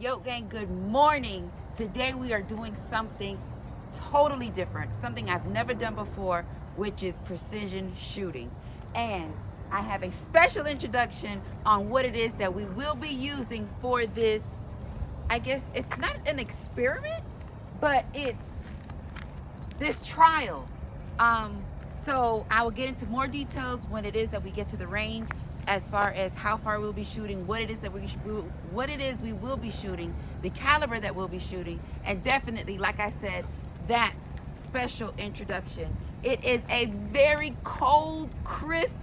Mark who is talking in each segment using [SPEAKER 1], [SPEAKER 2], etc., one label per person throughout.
[SPEAKER 1] YokGang, good morning. Today we are doing something totally different, something I've never done before, which is precision shooting. And I have a special introduction on what it is that we will be using for this. I guess it's not an experiment, but it's this trial. So I will get into more details when it is that we get to the range, as far as how far we'll be shooting, what it is we will be shooting, the caliber that we'll be shooting, and definitely, like I said, that special introduction. It is a very cold, crisp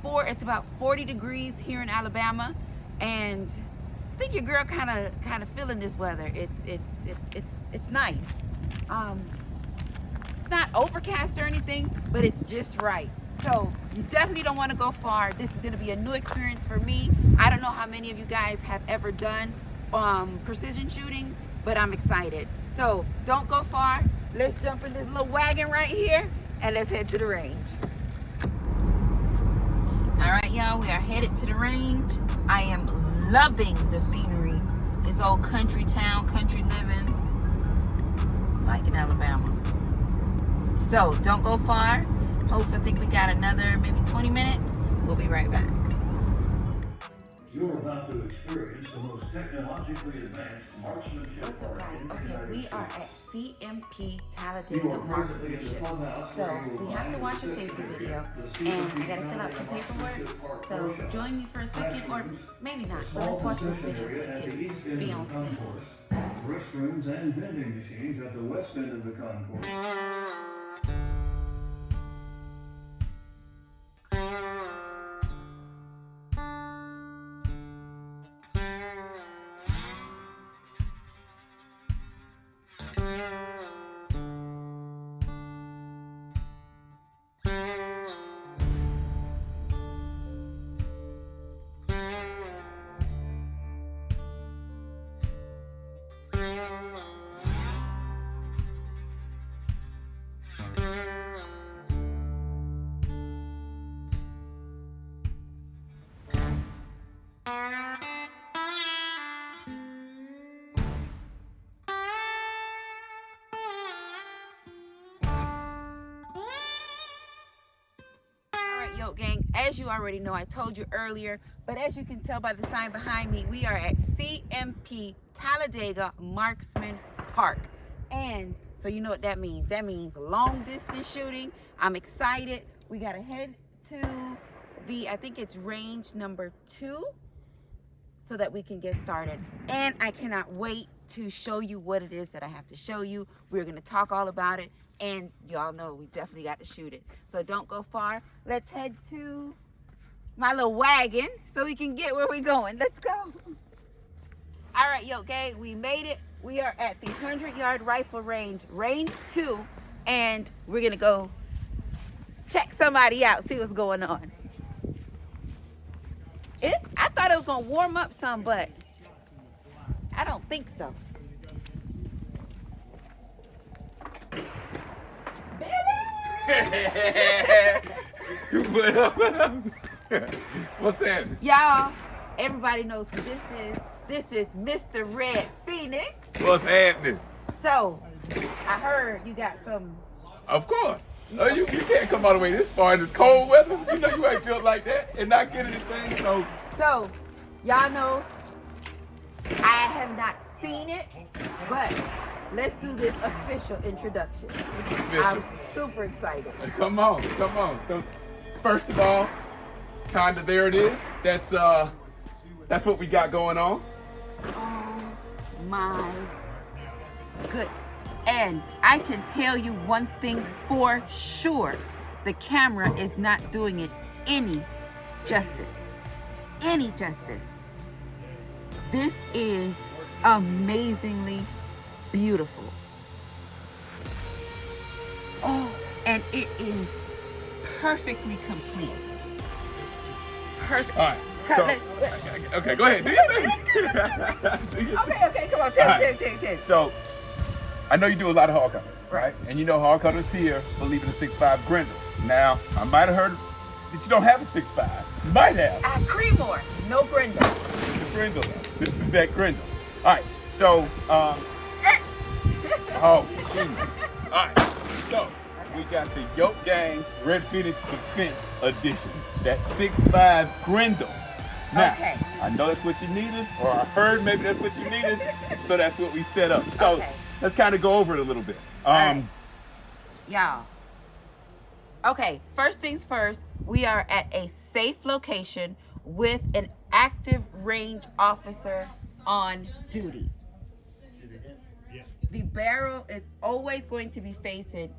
[SPEAKER 1] it's about 40 degrees here in Alabama, and I think your girl kind of feeling this weather. It's nice. It's not overcast or anything, but it's just right. So you definitely don't want to go far. This is going to be a new experience for me. I don't know how many of you guys have ever done precision shooting, but I'm excited. So don't go far. Let's jump in this little wagon right here and let's head to the range. All right, y'all, we are headed to the range. I am loving the scenery. This old country town, country living, like in Alabama. So don't go far. Hopefully, I think we got another maybe 20 minutes. We'll be right back.
[SPEAKER 2] You're about to experience the most technologically advanced marksmanship.
[SPEAKER 1] What's up, guys? Okay, we are at CMP Talladega Marksmanship. So we have to watch a safety video, and I gotta fill out some paperwork. So join me for a second, or maybe not, but let's watch this video so you can be on scene.
[SPEAKER 2] Restrooms and vending machines at the west end of the concourse.
[SPEAKER 1] YokGang, as you already know, I told you earlier, but as you can tell by the sign behind me, we are at CMP Talladega Marksman Park. And so you know what that means. That means long distance shooting. I'm excited. We got to head to I think it's range number 2 so that we can get started. And I cannot wait to show you what it is that I have to show you. We're going to talk all about it. And y'all know we definitely got to shoot it. So don't go far. Let's head to my little wagon so we can get where we're going. Let's go. All right, YokGang, we made it. We are at the 100-yard rifle range, range 2. And we're going to go check somebody out, see what's going on. I thought it was going to warm up some, but I don't think so.
[SPEAKER 3] What's that?
[SPEAKER 1] Y'all, everybody knows who this is. This is Mr. Red Phoenix.
[SPEAKER 3] What's happening?
[SPEAKER 1] So, I heard you got some...
[SPEAKER 3] Of course. No, you can't come all the way this far in this cold weather. You know you ain't built like that and not get anything,
[SPEAKER 1] So, y'all know, I have not seen it, but let's do this official introduction.
[SPEAKER 3] It's official.
[SPEAKER 1] I'm super excited.
[SPEAKER 3] Come on. So, first of all, kinda there it is. That's what we got going on.
[SPEAKER 1] Oh my good. And I can tell you one thing for sure. The camera is not doing it any justice. This is amazingly beautiful. Oh, and it is perfectly complete. Perfect.
[SPEAKER 3] All right. So, okay, go ahead. Do your thing.
[SPEAKER 1] Okay, come on, tell me.
[SPEAKER 3] So, I know you do a lot of hard cutters, right? And you know hard cutters here believe in the 6.5 Grendel. Now, I might have heard that you don't have a 6.5. You might have.
[SPEAKER 1] I have Creedmoor, no Grendel.
[SPEAKER 3] This is the Grendel. This is that Grendel. right, so, oh, jeez. All right, so we got the YokGang Red Phoenix Defense Edition. That 6.5 Grendel. Now,
[SPEAKER 1] Okay.
[SPEAKER 3] I know that's what you needed, or I heard maybe that's what you needed, so that's what we set up. So
[SPEAKER 1] Okay.
[SPEAKER 3] let's kind of go over it a little bit.
[SPEAKER 1] right. Y'all. Okay, first things first, we are at a safe location with an active range officer on duty. The barrel is always going to be facing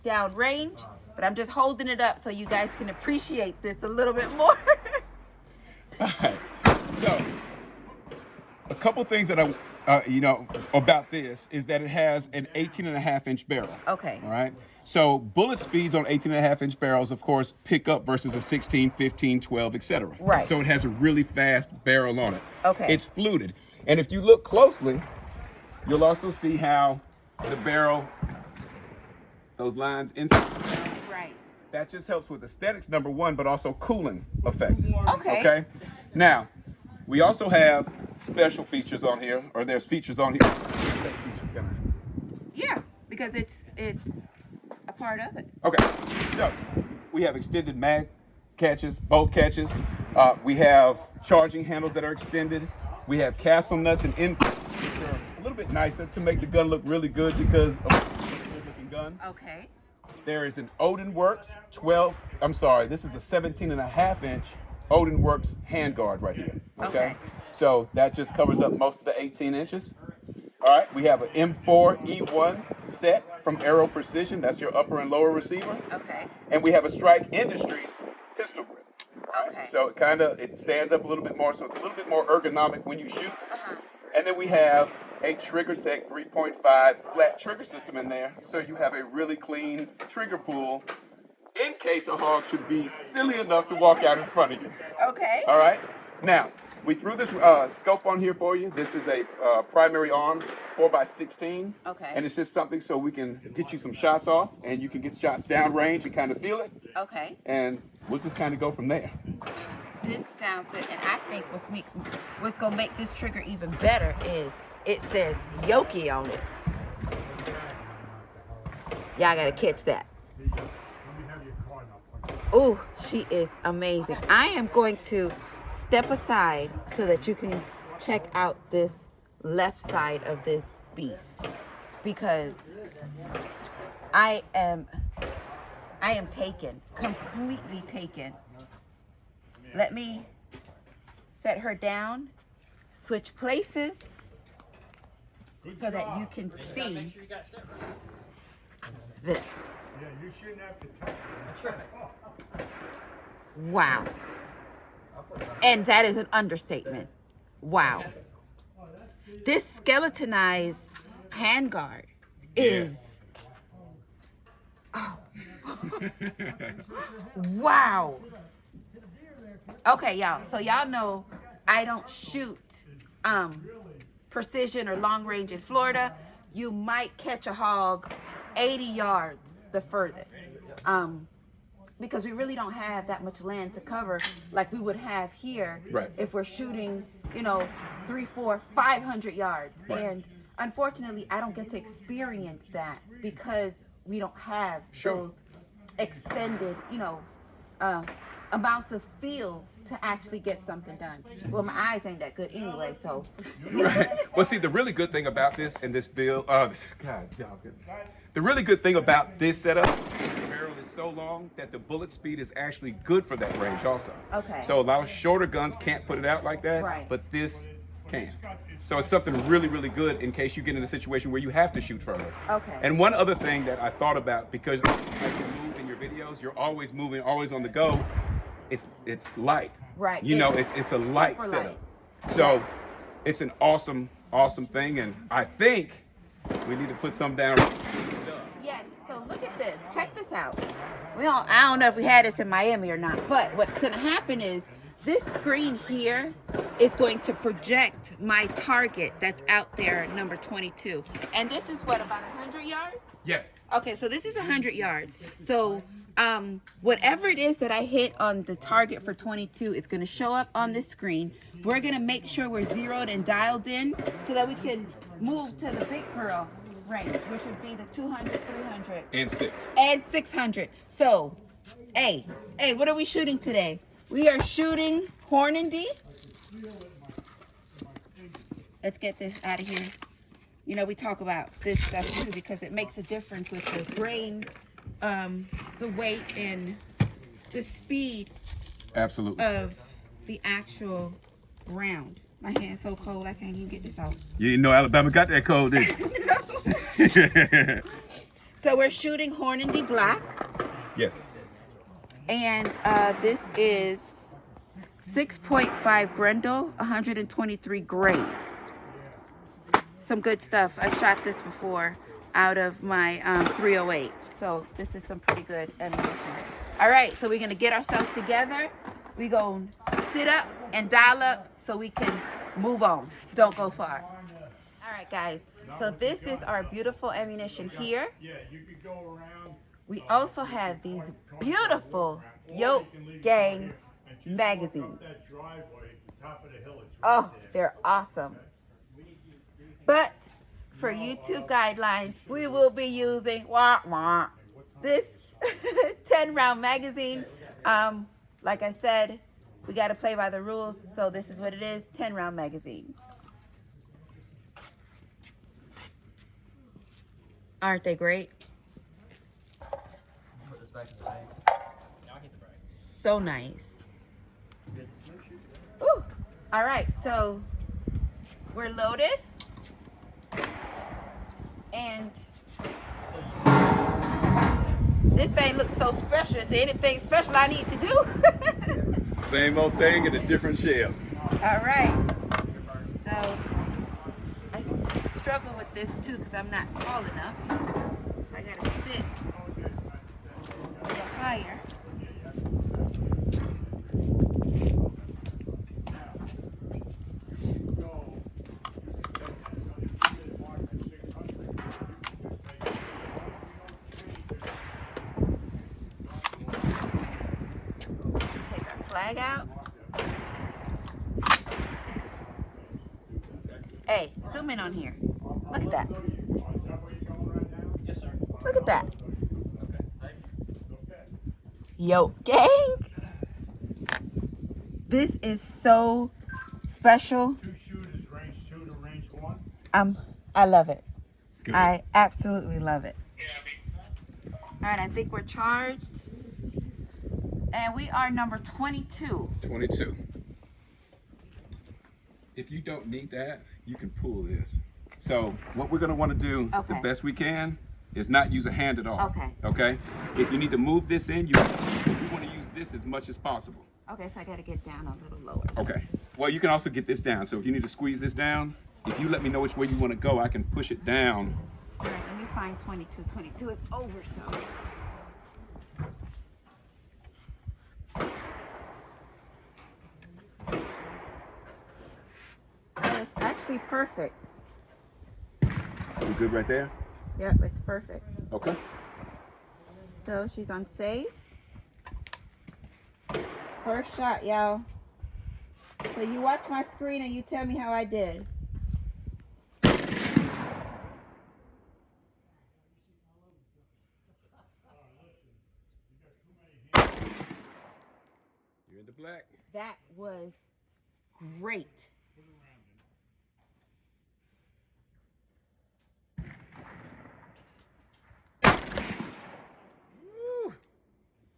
[SPEAKER 1] downrange, but I'm just holding it up so you guys can appreciate this a little bit more.
[SPEAKER 3] All right, so a couple things that about this is that it has an 18.5-inch barrel.
[SPEAKER 1] Okay.
[SPEAKER 3] All right. So bullet speeds on 18.5-inch barrels, of course, pick up versus a 16, 15, 12, etc.
[SPEAKER 1] Right.
[SPEAKER 3] So it has a really fast barrel on it.
[SPEAKER 1] Okay.
[SPEAKER 3] It's fluted. And if you look closely, you'll also see how the barrel, those lines inside,
[SPEAKER 1] Right.
[SPEAKER 3] that just helps with aesthetics, number one, but also cooling effect.
[SPEAKER 1] Okay.
[SPEAKER 3] Okay. Now, we also have special features on here, or there's features on here. Features gonna...
[SPEAKER 1] Yeah, because it's a part of it.
[SPEAKER 3] Okay, so we have extended mag catches, bolt catches. We have charging handles that are extended. We have castle nuts and end which are a little bit nicer to make the gun look really good because of a good looking gun.
[SPEAKER 1] Okay.
[SPEAKER 3] There is an Odin Works this is a 17.5-inch Odin Works handguard right here.
[SPEAKER 1] Okay.
[SPEAKER 3] So that just covers up most of the 18 inches. All right, we have an M4E1 set from Aero Precision. That's your upper and lower receiver.
[SPEAKER 1] Okay.
[SPEAKER 3] And we have a Strike Industries pistol grip. All right?
[SPEAKER 1] Okay.
[SPEAKER 3] So it stands up a little bit more, so it's a little bit more ergonomic when you shoot.
[SPEAKER 1] Uh-huh.
[SPEAKER 3] And then we have a Trigger Tech 3.5 flat trigger system in there, so you have a really clean trigger pull in case a hog should be silly enough to walk out in front of you.
[SPEAKER 1] Okay.
[SPEAKER 3] All right. Now, we threw this scope on here for you. This is a primary arms 4x16.
[SPEAKER 1] Okay.
[SPEAKER 3] And it's just something so we can get you some shots off, and you can get shots down range and kind of feel it.
[SPEAKER 1] Okay.
[SPEAKER 3] And we'll just kind of go from there.
[SPEAKER 1] This sounds good, and I think what's gonna make this trigger even better is it says Yoki on it. Y'all gotta catch that. Oh, she is amazing. I am going to step aside so that you can check out this left side of this beast, because I am taken, completely taken. Let me set her down, switch places so that you can see this.
[SPEAKER 4] Yeah, you shouldn't have to touch it.
[SPEAKER 1] Wow. And that is an understatement. Wow. This skeletonized handguard is... Oh. Wow. Okay, y'all. So y'all know I don't shoot precision or long range in Florida. You might catch a hog 80 yards the furthest. Because we really don't have that much land to cover like we would have here.
[SPEAKER 3] Right.
[SPEAKER 1] If we're shooting, 300, 400, 500 yards.
[SPEAKER 3] Right.
[SPEAKER 1] And unfortunately, I don't get to experience that because we don't have those extended, amounts of fields to actually get something done. Well, my eyes ain't that good anyway, so.
[SPEAKER 3] Right. Well, see, the really good thing about this and this build, the really good thing about this setup, the barrel is so long that the bullet speed is actually good for that range also.
[SPEAKER 1] Okay.
[SPEAKER 3] So a lot of shorter guns can't put it out like that,
[SPEAKER 1] Right.
[SPEAKER 3] but this can. So it's something really, really good in case you get in a situation where you have to shoot further.
[SPEAKER 1] Okay.
[SPEAKER 3] And one other thing that I thought about, because like you move in your videos, you're always moving, always on the go. It's light.
[SPEAKER 1] Right.
[SPEAKER 3] It's a light
[SPEAKER 1] super
[SPEAKER 3] setup.
[SPEAKER 1] light.
[SPEAKER 3] So
[SPEAKER 1] Yes.
[SPEAKER 3] it's an awesome thing, and I think we need to put some down.
[SPEAKER 1] Yes, so look at this. Check this out. I don't know if we had this in Miami or not, but what's going to happen is this screen here is going to project my target that's out there, number 22. And this is what, about 100 yards?
[SPEAKER 3] Yes.
[SPEAKER 1] Okay, so this is 100 yards. So whatever it is that I hit on the target for 22, it's going to show up on the screen. We're going to make sure we're zeroed and dialed in so that we can move to the big pearl range, which would be the 200, 300, and 600. So, hey, what are we shooting today? We are shooting Hornady. Let's get this out of here. You know, we talk about this stuff too because it makes a difference with the grain, the weight, and the speed
[SPEAKER 3] Absolutely.
[SPEAKER 1] of the actual round. My hand's so cold I can't even get this off.
[SPEAKER 3] You didn't know Alabama got that cold, did you?
[SPEAKER 1] So we're shooting Hornady Black,
[SPEAKER 3] Yes.
[SPEAKER 1] and this is 6.5 Grendel, 123 grade. Some good stuff. I've shot this before out of my 308. So this is some pretty good ammunition. All right, so we're gonna get ourselves together. We're gonna sit up and dial up so we can move on. Don't go far. All right, guys. So this is our beautiful ammunition here.
[SPEAKER 4] Yeah, you could go around.
[SPEAKER 1] We also have these beautiful YokGang magazines.
[SPEAKER 4] That driveway at the top of the hill.
[SPEAKER 1] Oh, they're awesome. But for YouTube guidelines, we will be using this 10-round magazine. Like I said, we got to play by the rules, so this is what it is, 10-round magazine. Aren't they great? So nice. Ooh. All right, so we're loaded. And this thing looks so special. Is there anything special I need to do?
[SPEAKER 3] It's the same old thing in a different shell.
[SPEAKER 1] All right. So I struggle with this too because I'm not tall enough. So I gotta sit a little higher. Flag out. Hey, zoom in on here. Look at that. Look at that. YokGang. This is so special.
[SPEAKER 4] 2 shooters, range 2 to range 1.
[SPEAKER 1] I love it.
[SPEAKER 3] Good.
[SPEAKER 1] I absolutely love it. All right, I think we're charged. And we are number 22.
[SPEAKER 3] 22. If you don't need that, you can pull this. So what we're gonna wanna do the
[SPEAKER 1] Okay.
[SPEAKER 3] best we can is not use a hand at all.
[SPEAKER 1] Okay.
[SPEAKER 3] Okay? If you need to move this in, you wanna use this as much as possible.
[SPEAKER 1] Okay, so I gotta get down a little lower.
[SPEAKER 3] Okay. Well, you can also get this down. So if you need to squeeze this down, if you let me know which way you wanna go, I can push it down.
[SPEAKER 1] All right, let me find 22. 22 is over, so. Oh, it's actually perfect.
[SPEAKER 3] You good right there?
[SPEAKER 1] Yep, it's perfect.
[SPEAKER 3] Okay.
[SPEAKER 1] So she's on safe. First shot, y'all. So you watch my screen and you tell me how I did.
[SPEAKER 3] You're in the black.
[SPEAKER 1] That was great.
[SPEAKER 3] Woo.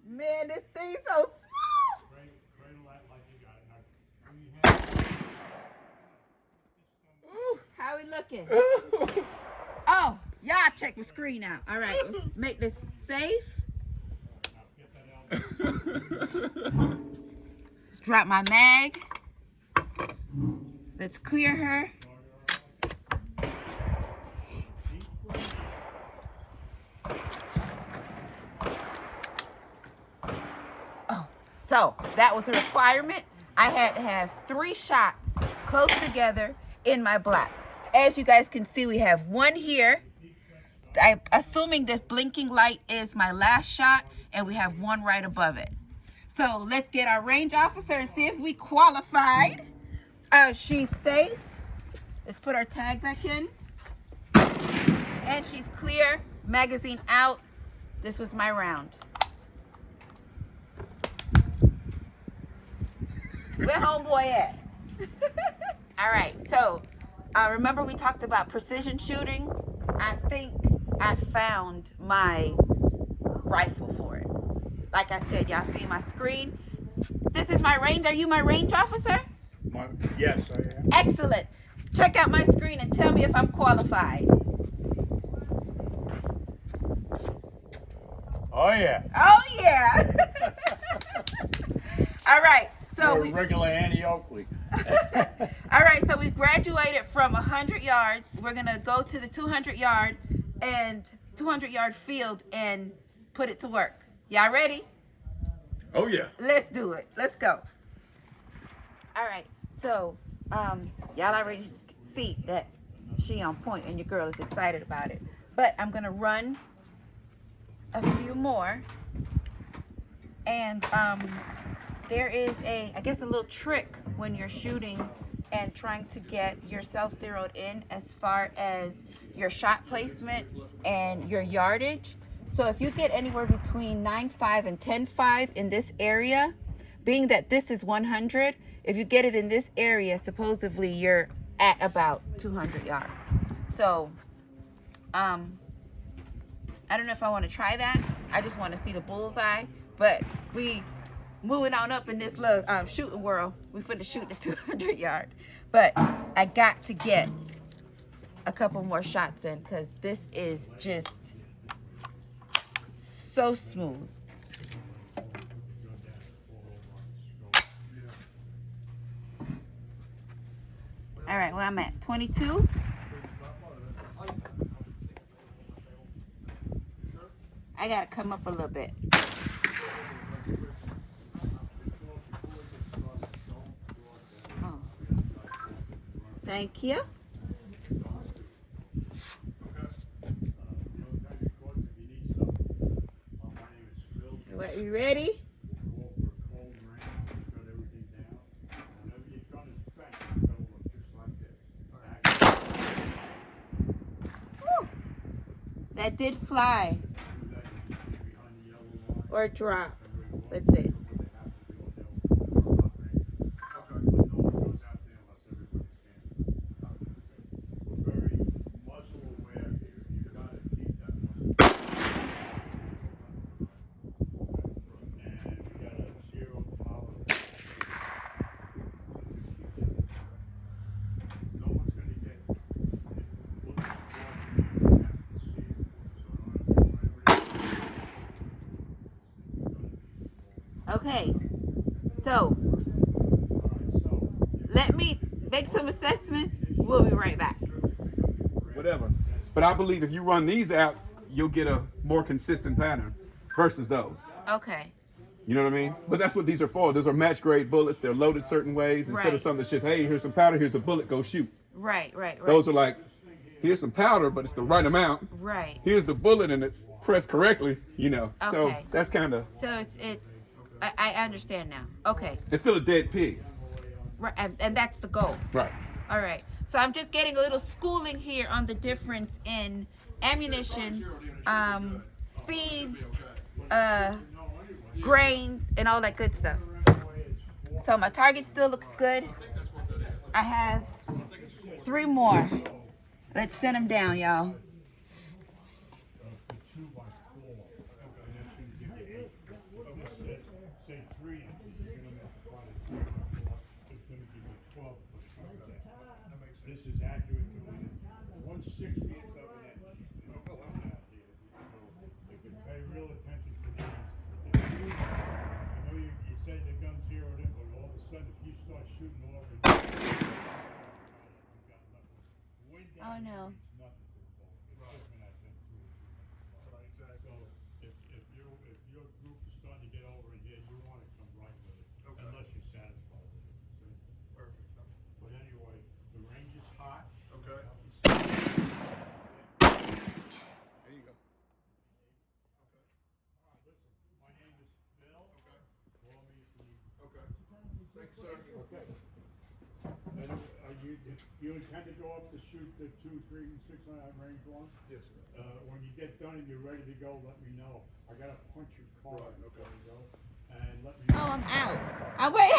[SPEAKER 1] Man, this thing's so smooth. How we looking? Oh, y'all check my screen out. All right, let's make this safe. Let's drop my mag. Let's clear her. Oh, so that was a requirement. I had to have 3 shots close together in my black. As you guys can see, we have 1 here. I'm assuming this blinking light is my last shot, and we have one right above it. So let's get our range officer and see if we qualified. She's safe. Let's put our tag back in. And she's clear. Magazine out. This was my round. Where homeboy at? All right, so remember we talked about precision shooting? I think I found my rifle for it. Like I said, y'all see my screen. This is my range. Are you my range officer?
[SPEAKER 4] Yes, I am.
[SPEAKER 1] Excellent. Check out my screen and tell me if I'm qualified.
[SPEAKER 4] Oh, yeah.
[SPEAKER 1] Oh, yeah. All right. So
[SPEAKER 4] You're
[SPEAKER 1] we
[SPEAKER 4] a regular Annie Oakley.
[SPEAKER 1] All right, so we've graduated from 100 yards. We're going to go to the 200-yard field and put it to work. Y'all ready?
[SPEAKER 3] Oh yeah.
[SPEAKER 1] Let's do it. Let's go. All right, so y'all already see that she on point and your girl is excited about it. But I'm going to run a few more. And there is I guess a little trick when you're shooting and trying to get yourself zeroed in as far as your shot placement and your yardage. So if you get anywhere between 9.5 and 10.5 in this area, being that this is 100, if you get it in this area, supposedly you're at about 200 yards. So I don't know if I want to try that. I just want to see the bullseye. But we moving on up in this little shooting world. We finna shoot the 200 yard. But I got to get a couple more shots in because this is just so smooth. All right, well, I'm at 22. I gotta come up a little bit. Oh. Thank you. What, you ready? Woo. That did fly. Or drop. Let's see. Okay, so let me make some assessments. We'll be right back.
[SPEAKER 3] Whatever. But I believe if you run these out, you'll get a more consistent pattern versus those.
[SPEAKER 1] Okay.
[SPEAKER 3] You know what I mean? But that's what these are for. Those are match grade bullets. They're loaded certain ways instead
[SPEAKER 1] Right.
[SPEAKER 3] of something that's just, hey, here's some powder, here's a bullet, go shoot.
[SPEAKER 1] Right.
[SPEAKER 3] Those are like, here's some powder, but it's the right amount.
[SPEAKER 1] Right.
[SPEAKER 3] Here's the bullet and it's pressed correctly, you know. So
[SPEAKER 1] Okay.
[SPEAKER 3] that's kind of,
[SPEAKER 1] So I understand now. Okay.
[SPEAKER 3] it's still a dead pig.
[SPEAKER 1] Right, and that's the goal.
[SPEAKER 3] Right.
[SPEAKER 1] All right. So I'm just getting a little schooling here on the difference in ammunition, speeds, grains, and all that good stuff. So my target still looks good. I have 3 more. Let's send them down, y'all.
[SPEAKER 4] This is accurate to 1/60th of an inch. You can pay real attention to these. I know you say the gun's zeroed in, but all of a sudden, if you start shooting off, you've got nothing. Way down
[SPEAKER 1] Oh, no.
[SPEAKER 4] it's nothing to the ball. It's different, I think, too. So if your group is starting to get over in here, you want to come right with it, unless you're satisfied with it. Perfect. But anyway, the range is hot.
[SPEAKER 5] Okay.
[SPEAKER 3] There you go.
[SPEAKER 4] Listen, my You intend to go up to shoot the 2, 3, and 600 range ones?
[SPEAKER 5] Yes, sir.
[SPEAKER 4] When you get done and you're ready to go, let me know. I gotta punch your card.
[SPEAKER 5] Right, okay.
[SPEAKER 4] There you go. And let me know.
[SPEAKER 1] Oh, I'm out. I wait.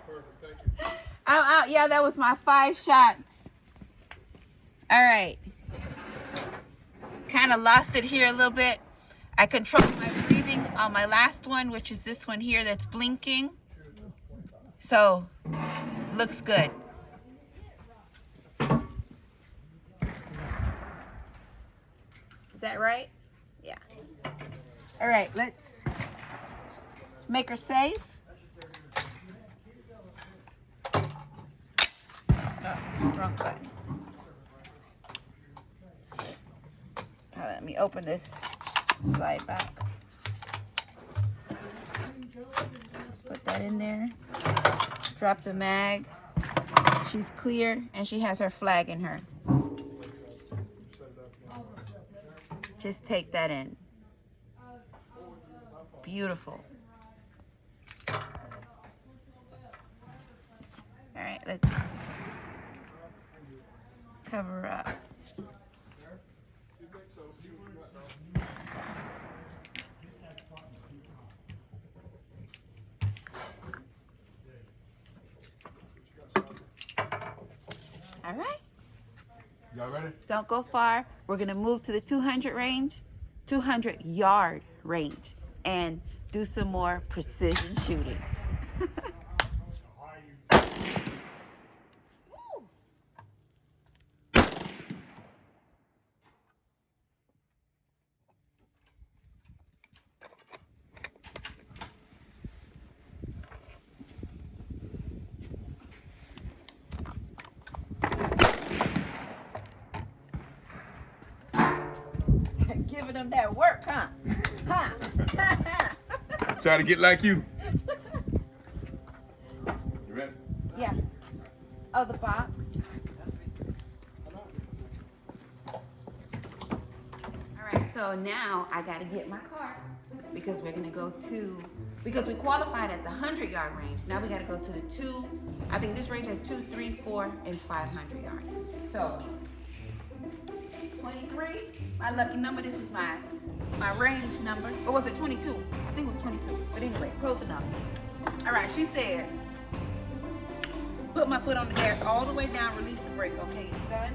[SPEAKER 5] Perfect, thank you.
[SPEAKER 1] I'm out. Yeah, that was my 5 shots. All right. Kind of lost it here a little bit. I controlled my breathing on my last one, which is this one here that's blinking. So, looks good. Is that right? Yeah. All right, let's make her safe. Oh, wrong button. Let me open this slide back. Let's put that in there. Drop the mag. She's clear and she has her flag in her. Just take that in. Beautiful. All right, let's cover up. All right.
[SPEAKER 3] Y'all ready?
[SPEAKER 1] Don't go far. We're going to move to the 200 range, 200 yard range, and do some more precision shooting. Giving them that work, huh? Huh?
[SPEAKER 3] Try to get like you. You ready?
[SPEAKER 1] Yeah. Oh, the box. All right, so now I got to get my car because we're going to go to, because we qualified at the 100-yard range. Now we got to go to the 2, I think this range has 2, 3, 4, and 500 yards. So 23, my lucky number. This was my range number. Or was it 22? I think it was 22. But anyway, close enough. All right, she said, put my foot on the gas all the way down, release the brake. Okay, it's done.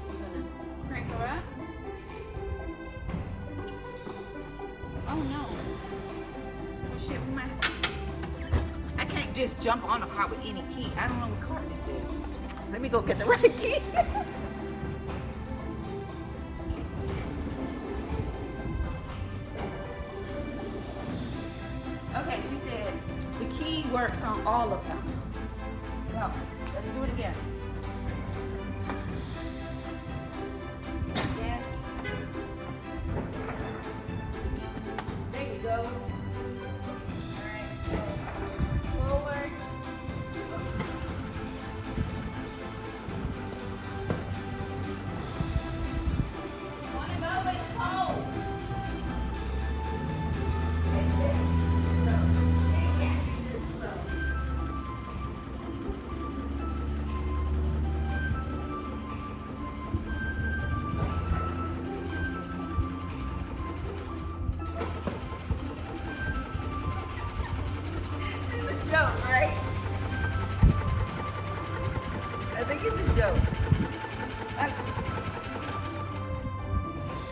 [SPEAKER 1] I'm gonna crank her up. Oh no. Oh shit, we might. I can't just jump on a car with any key. I don't know what car this is. Let me go get the right key. Okay, she said the key works on all of them. Go. Let's do it again. Yes. There you go. All right. Forward. Want to go with cold. Joke, right? I think it's a joke.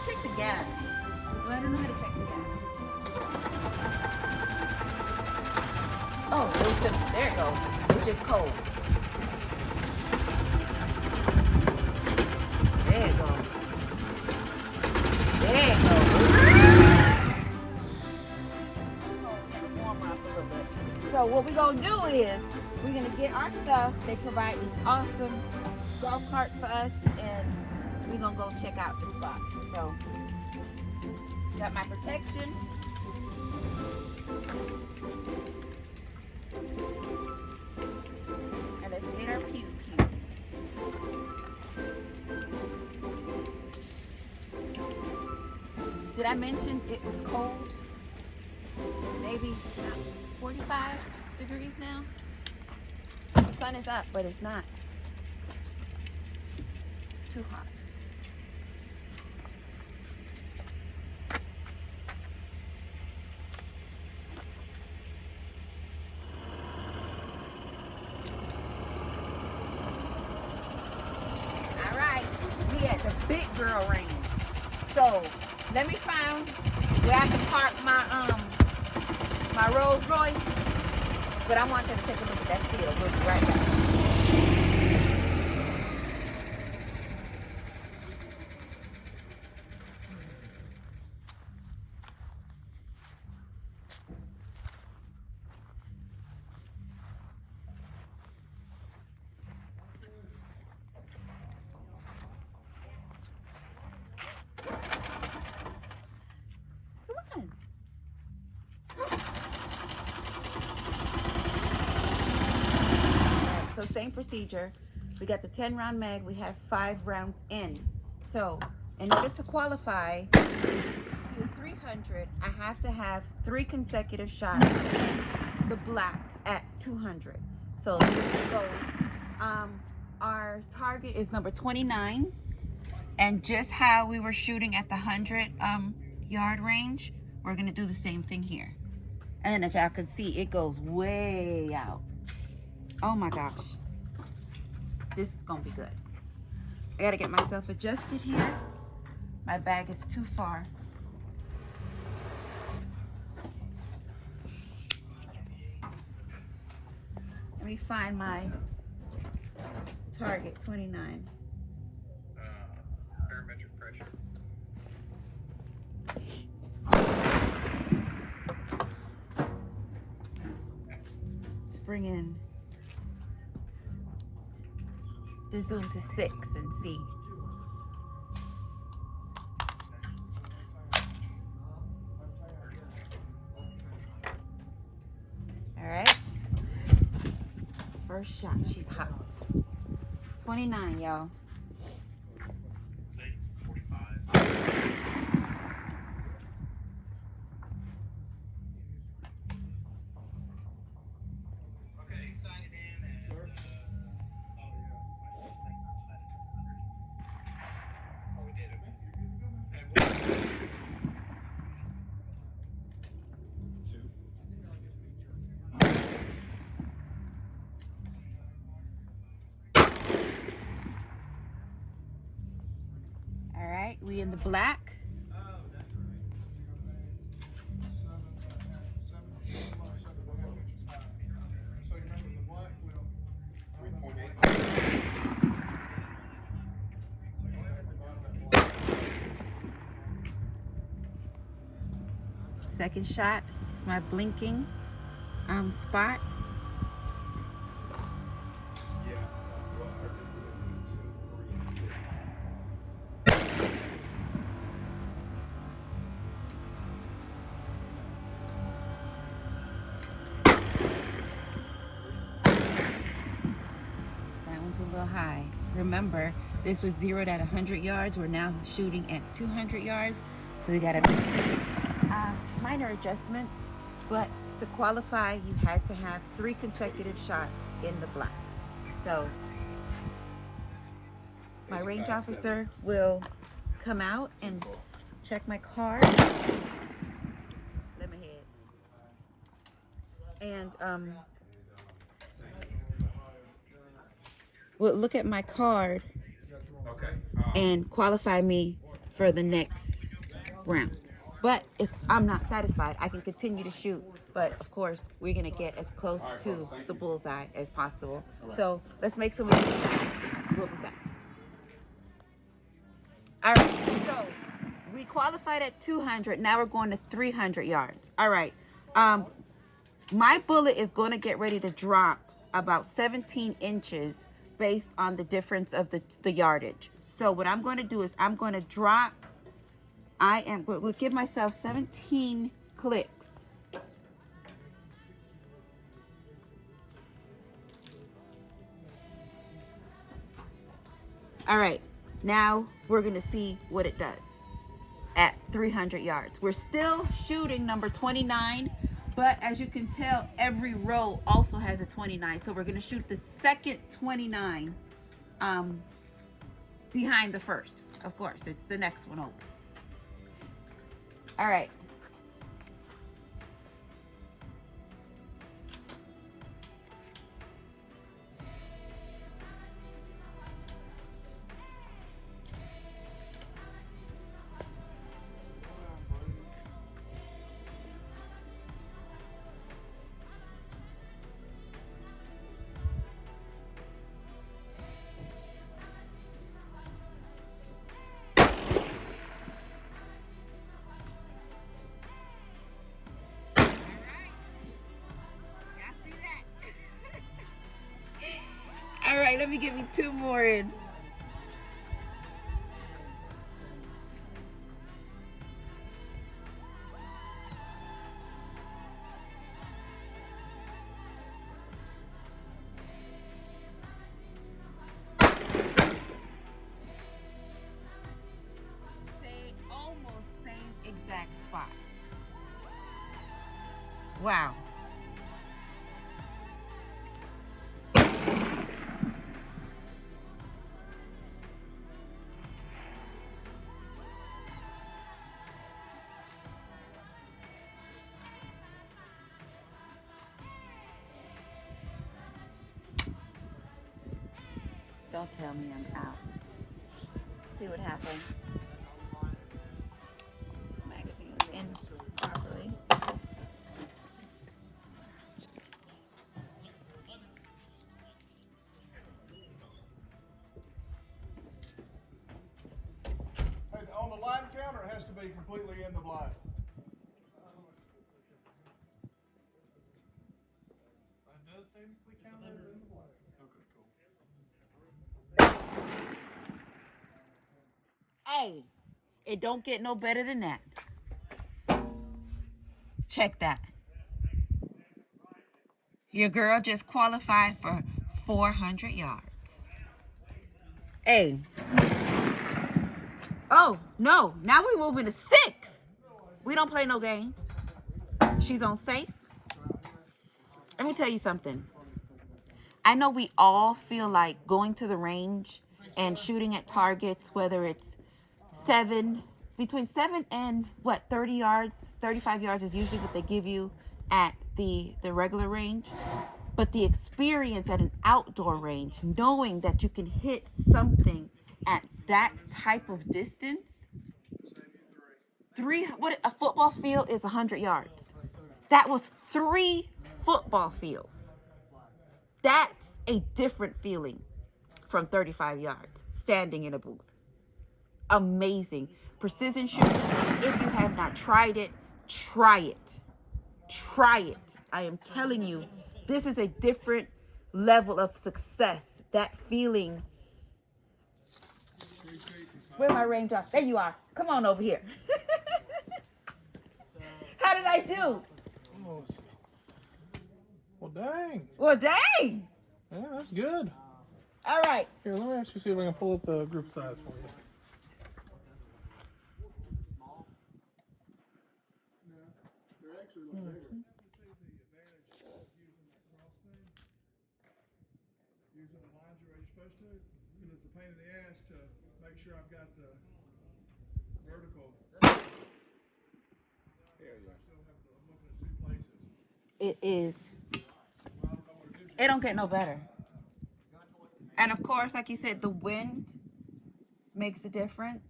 [SPEAKER 1] Check the gas. Well, I don't know how to check the gas. Oh, it's gonna, there it goes. It's just cold. There it goes. There it goes. So what we're gonna do is we're gonna get our stuff. They provide these awesome golf carts for us, and we're gonna go check out the spot. So got my protection. And let's get our pew pew. Did I mention it was cold? Maybe 45 degrees now. The sun is up, but it's not. too hot. All right, we at the big girl range. So let me find where I can park my Rolls Royce. But I want them to take a look at that field. We'll be right back. So same procedure. We got the 10 round mag. We have 5 rounds in. So in order to qualify to 300, I have to have 3 consecutive shots in the black at 200. So let's go. Our target is number 29. And just how we were shooting at the 100 yard range, we're gonna do the same thing here. And as y'all can see, it goes way out. Oh my gosh. This is gonna be good. I gotta get myself adjusted here. My bag is too far. Let me find my target, 29.
[SPEAKER 5] Barometric pressure.
[SPEAKER 1] Let's bring in the zoom to 6 and see. All right. First shot. She's hot. 29, y'all. We in the black. Second shot is my blinking spot. A little high. Remember, this was zeroed at 100 yards. We're now shooting at 200 yards. So we got to make minor adjustments. But to qualify, you had to have 3 consecutive shots in the black. So my range officer will come out and check my card. Let me head. And will look at my card and qualify me for the next round. But if I'm not satisfied, I can continue to shoot. But of course, we're gonna get as close to the bullseye as possible. So let's make some adjustments. We'll be back. All right, so we qualified at 200. Now we're going to 300 yards. All right, my bullet is gonna get ready to drop about 17 inches based on the difference of the yardage. So what I'm going to do is I'm going to drop, we'll give myself 17 clicks. All right, now we're going to see what it does at 300 yards. We're still shooting number 29. But as you can tell, every row also has a 29. So we're gonna shoot the second 29 behind the first. Of course, it's the next one over. All right. All right, let me give you 2 more in. Almost same exact spot. Wow. Don't tell me I'm out. See what happened. Magazine was in properly.
[SPEAKER 5] Hey, on the line counter, it has to be completely in the blind. That does technically count as in the blind. Okay, cool.
[SPEAKER 1] Hey, it don't get no better than that. Check that. Your girl just qualified for 400 yards. Hey. Oh, no. Now we're moving to 6. We don't play no games. She's on safe. Let me tell you something. I know we all feel like going to the range and shooting at targets, whether it's between 7 and 30 yards, 35 yards is usually what they give you at the regular range. But the experience at an outdoor range, knowing that you can hit something at that type of distance, what a football field is 100 yards. That was 3 football fields. That's a different feeling from 35 yards, standing in a booth. Amazing. Precision shooting. If you have not tried it, try it. Try it. I am telling you, this is a different level of success. That feeling. Where my range off? There you are. Come on over here. How did I do?
[SPEAKER 5] Well, dang.
[SPEAKER 1] Well, dang.
[SPEAKER 5] Yeah, that's good.
[SPEAKER 1] All right.
[SPEAKER 5] Here, let me actually see if I can pull up the group size for you. Using the lines the way you're supposed to, because it's a pain in the ass to make sure I've got the vertical.
[SPEAKER 1] It is. It don't get no better. And of course, like you said, the wind makes a difference.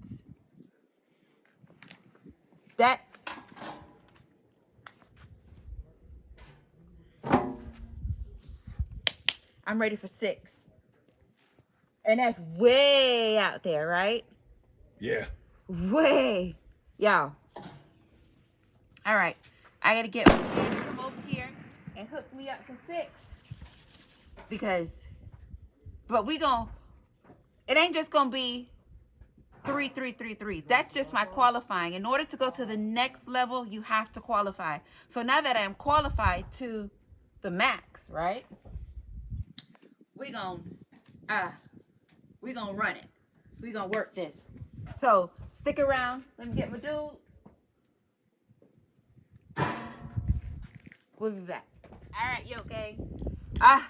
[SPEAKER 1] I'm ready for 6. And that's way out there, right?
[SPEAKER 3] Yeah.
[SPEAKER 1] Way. Y'all. All right. I got to get my man to come over here and hook me up for 6. But it ain't just going to be 3, 3, 3, 3. That's just my qualifying. In order to go to the next level, you have to qualify. So now that I'm qualified to the max, right? We're going to run it. We're going to work this. So stick around. Let me get my dude. We'll be back. All right, YokGang.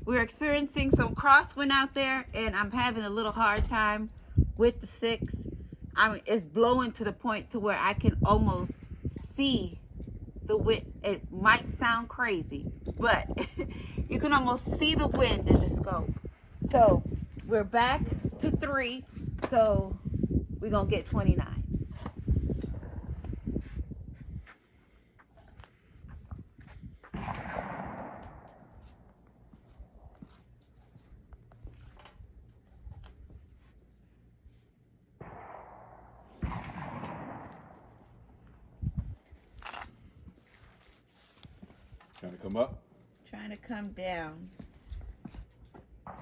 [SPEAKER 1] We're experiencing some crosswind out there, and I'm having a little hard time with the 6. I mean, it's blowing to the point to where I can almost see the wind. It might sound crazy, but you can almost see the wind in the scope. So we're back to 3. So we're going to get 29.
[SPEAKER 3] Trying to come up.
[SPEAKER 1] Trying to come down. I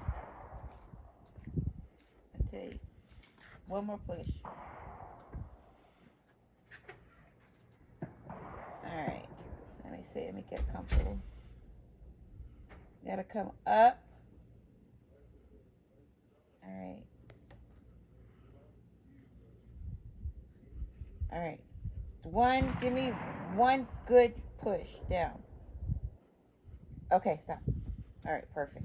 [SPEAKER 1] tell you, one more push. All right, let me see. Let me get comfortable. Gotta come up. All right. All right. Give me one good push down. Okay, stop. All right, perfect.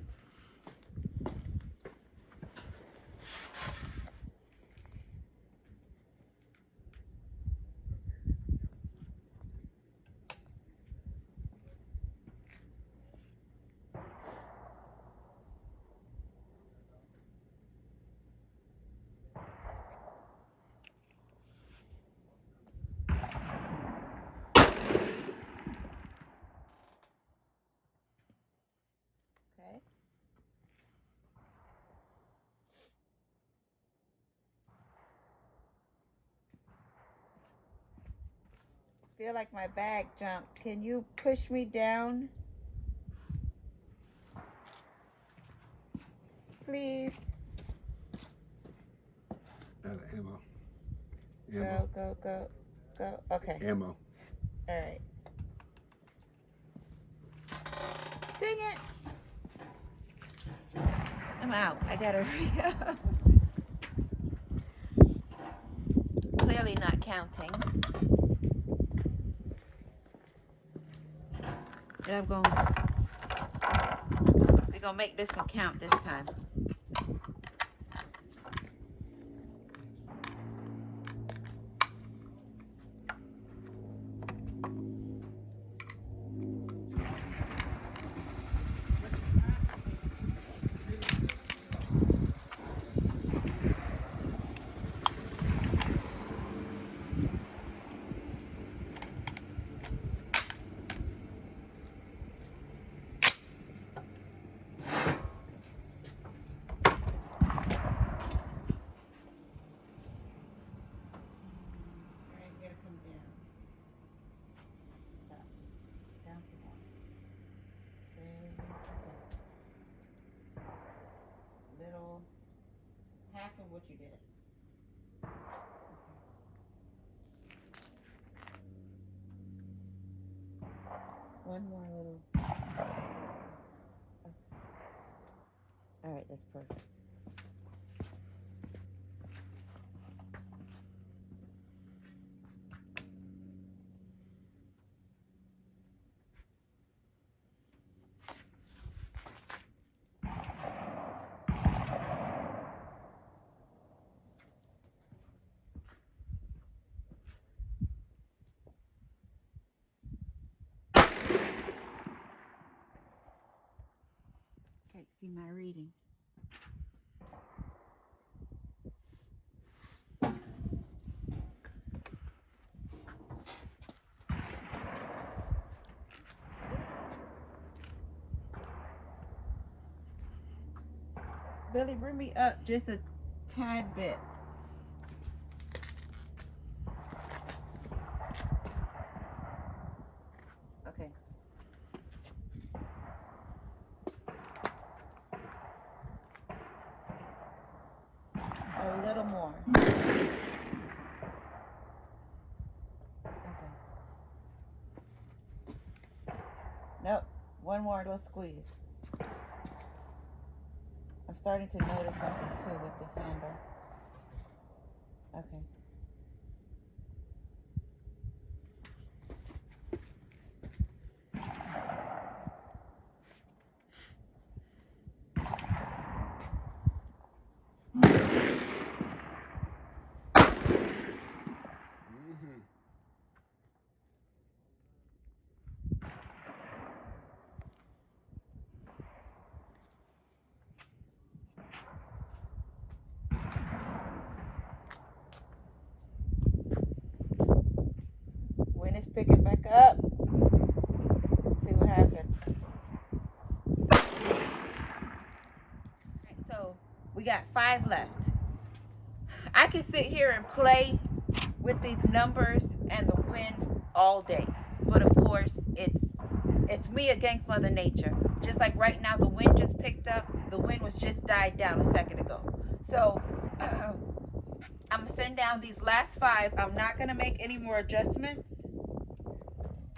[SPEAKER 1] Okay. Feel like my bag jumped. Can you push me down? Please.
[SPEAKER 3] Out of ammo.
[SPEAKER 1] Go. Okay.
[SPEAKER 3] Ammo.
[SPEAKER 1] All right. Dang it. I'm out. I gotta hurry up. Clearly not counting. And we're gonna make this one count this time. Half of what you did. One more little. All right, that's perfect. Can't see my reading. Billy, bring me up just a tad bit. Okay. A little more. Okay. Nope. One more little squeeze. I'm starting to notice something too with this handle. Okay. pick it back up. See what happens. Alright, so we got 5 left. I can sit here and play with these numbers and the wind all day, but of course it's me against Mother Nature. Just like right now, the wind just picked up. The wind was just died down a second ago. So I'm gonna send down these last 5. I'm not gonna make any more adjustments,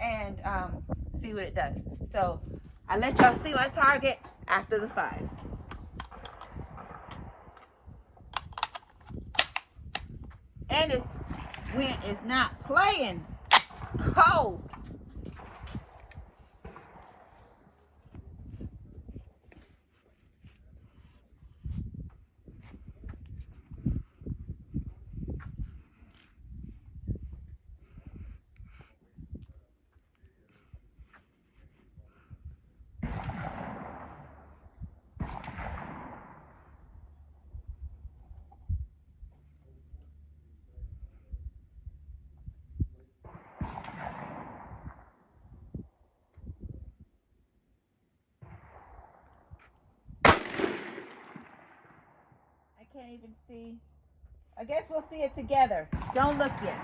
[SPEAKER 1] and see what it does. So I'll let y'all see my target after the 5. And this wind is not playing. It's cold. Can't even see. I guess we'll see it together. Don't look yet.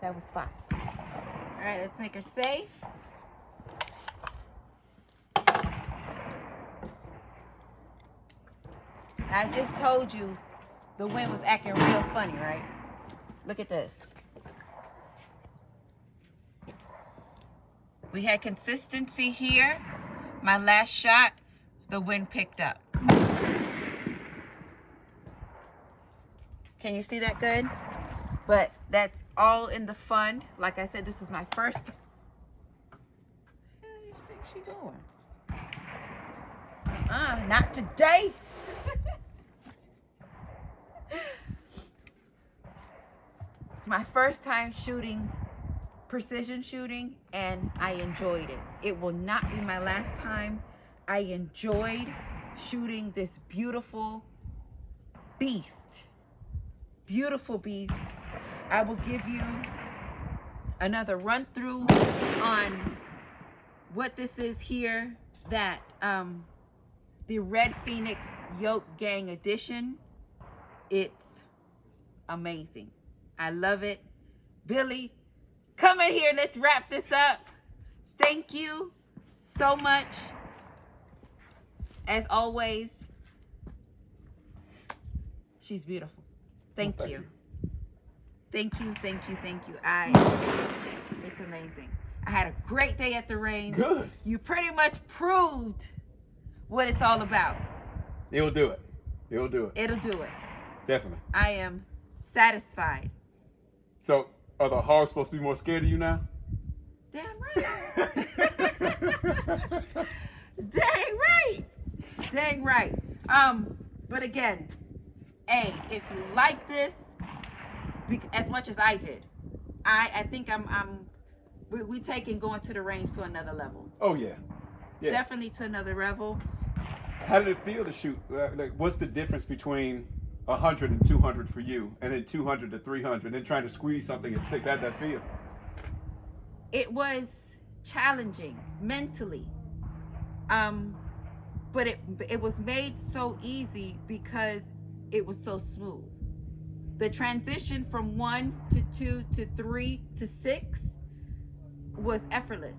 [SPEAKER 1] That was 5. All right, let's make her safe. I just told you the wind was acting real funny, right? Look at this. We had consistency here. My last shot, the wind picked up. Can you see that good? But that's all in the fun. Like I said, this is my first. Where do you think she going? Not today. It's my first time shooting precision shooting, and I enjoyed it. It will not be my last time. I enjoyed shooting this beautiful beast. Beautiful beast. I will give you another run through on what this is here, that the Red Phoenix YokGang edition. It's amazing. I love it. Billy, come in here. Let's wrap this up. Thank you so much. As always, she's beautiful. Thank you. Thank you, thank you, thank you. It's amazing. I had a great day at the range.
[SPEAKER 3] Good.
[SPEAKER 1] You pretty much proved what it's all about.
[SPEAKER 3] It'll do it. It'll do it.
[SPEAKER 1] It'll do it.
[SPEAKER 3] Definitely.
[SPEAKER 1] I am satisfied.
[SPEAKER 3] So, are the hogs supposed to be more scared of you now?
[SPEAKER 1] Damn right. Dang right. Dang right. But again, hey, if you like this as much as I did, I think we taking going to the range to another level.
[SPEAKER 3] Oh yeah. Yeah.
[SPEAKER 1] Definitely to another level.
[SPEAKER 3] How did it feel to shoot? Like, what's the difference between 100 and 200 for you, and then 200 to 300, and then trying to squeeze something at 6? How'd that feel?
[SPEAKER 1] It was challenging mentally, but it was made so easy because it was so smooth. The transition from 1 to 2 to 3 to 6 was effortless.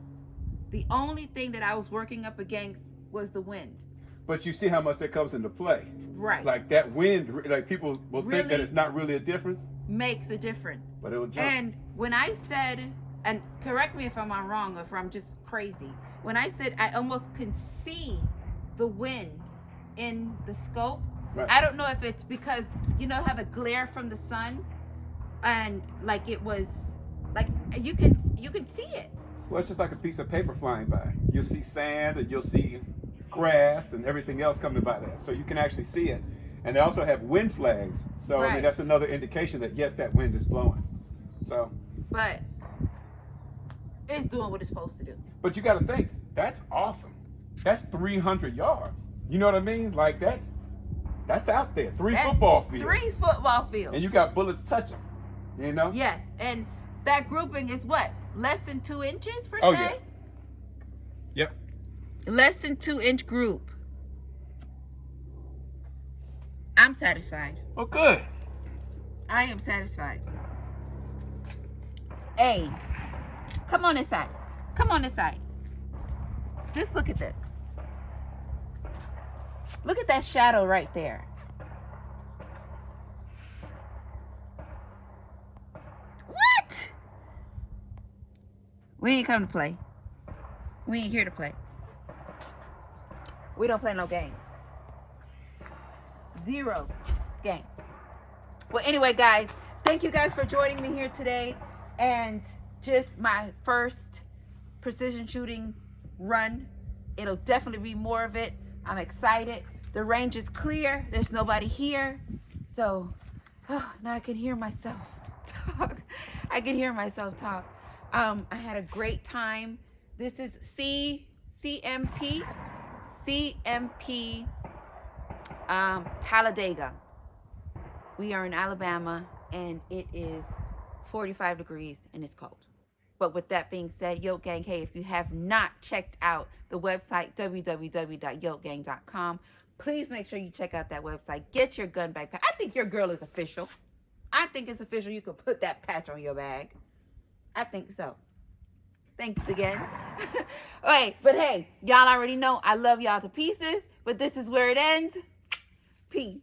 [SPEAKER 1] The only thing that I was working up against was the wind.
[SPEAKER 3] But you see how much that comes into play.
[SPEAKER 1] Right.
[SPEAKER 3] Like that wind, like people will think that
[SPEAKER 1] Really
[SPEAKER 3] it's not really a difference,
[SPEAKER 1] makes a difference.
[SPEAKER 3] but it'll jump.
[SPEAKER 1] And when I said, and correct me if I'm wrong or if I'm just crazy, when I said I almost can see the wind in the scope,
[SPEAKER 3] Right.
[SPEAKER 1] I don't know if it's because you know how the glare from the sun, and like it was like you can see it.
[SPEAKER 3] Well, it's just like a piece of paper flying by. You'll see sand and you'll see grass and everything else coming by there. So you can actually see it. And they also have wind flags. So, I
[SPEAKER 1] Right.
[SPEAKER 3] mean, that's another indication that, yes, that wind is blowing. So,
[SPEAKER 1] But it's doing what it's supposed to do.
[SPEAKER 3] but you got to think, that's awesome. That's 300 yards. You know what I mean? Like, that's out there. Three
[SPEAKER 1] That's
[SPEAKER 3] football fields.
[SPEAKER 1] 3 football fields.
[SPEAKER 3] And you got bullets touching, you know?
[SPEAKER 1] Yes, and that grouping is what? Less than 2 inches per
[SPEAKER 3] Oh,
[SPEAKER 1] se?
[SPEAKER 3] yeah. Yep.
[SPEAKER 1] Less than 2-inch group. I'm satisfied.
[SPEAKER 3] Well, good.
[SPEAKER 1] I am satisfied. Hey, come on this side. Come on this side. Just look at this. Look at that shadow right there. What? We ain't come to play. We ain't here to play. We don't play no games. 0 games. Well, anyway, guys, thank you guys for joining me here today. And just my first precision shooting run. It'll definitely be more of it. I'm excited. The range is clear. There's nobody here. So now I can hear myself talk. I can hear myself talk. I had a great time. This is CMP Talladega. We are in Alabama and it is 45 degrees and it's cold. But with that being said, YokGang, hey, if you have not checked out the website, www.yokgang.com, please make sure you check out that website. Get your gun backpack. I think your girl is official. I think it's official. You can put that patch on your bag. I think so. Thanks again. All right, but hey, y'all already know I love y'all to pieces, but this is where it ends. Peace.